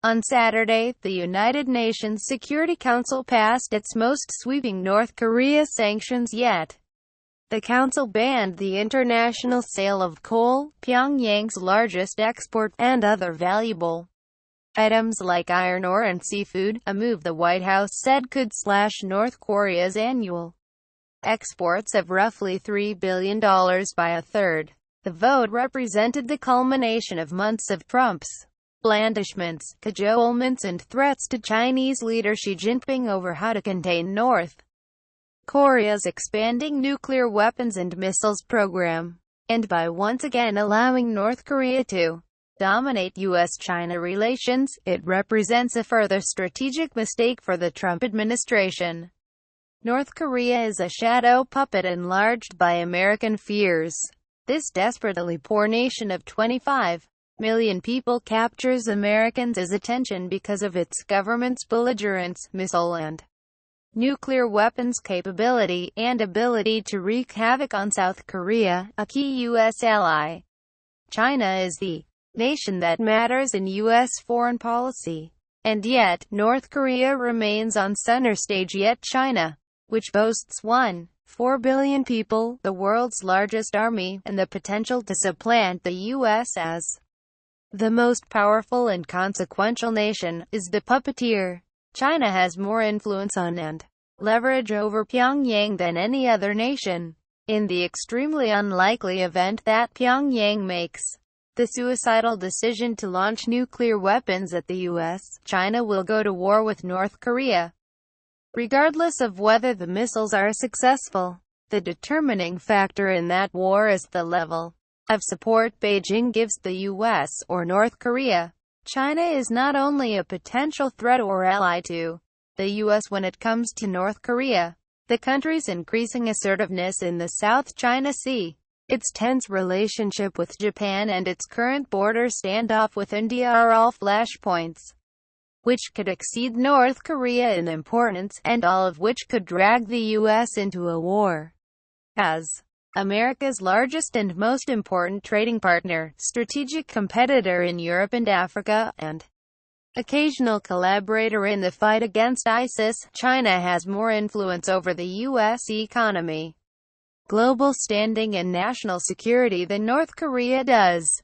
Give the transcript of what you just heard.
On Saturday, the United Nations Security Council passed its most sweeping North Korea sanctions yet. The Council banned the international sale of coal, Pyongyang's largest export, and other valuable items like iron ore and seafood, a move the White House said could slash North Korea's annual exports of roughly $3 billion by a third. The vote represented the culmination of months of Trump's blandishments, cajolements and threats to Chinese leader Xi Jinping over how to contain North Korea's expanding nuclear weapons and missiles program, and by once again allowing North Korea to dominate U.S.-China relations. It represents a further strategic mistake for the Trump administration. North Korea is a shadow puppet enlarged by American fears. This desperately poor nation of 25 million people captures Americans' attention because of its government's belligerence, missile and nuclear weapons capability, and ability to wreak havoc on South Korea, a key U.S. ally. China is the nation that matters in U.S. foreign policy. And yet, North Korea remains on center stage. Yet China, which boasts 1.4 billion people, the world's largest army, and the potential to supplant the U.S. as the most powerful and consequential nation, is the puppeteer. China has more influence on and leverage over Pyongyang than any other nation. In the extremely unlikely event that Pyongyang makes the suicidal decision to launch nuclear weapons at the U.S., China will go to war with North Korea. Regardless of whether the missiles are successful, the determining factor in that war is the level of support Beijing gives the U.S. or North Korea. China is not only a potential threat or ally to the U.S. when it comes to North Korea. The country's increasing assertiveness in the South China Sea, its tense relationship with Japan and its current border standoff with India are all flashpoints which could exceed North Korea in importance, and all of which could drag the U.S. into a war. As America's largest and most important trading partner, strategic competitor in Europe and Africa, and occasional collaborator in the fight against ISIS, China has more influence over the U.S. economy, global standing and national security than North Korea does.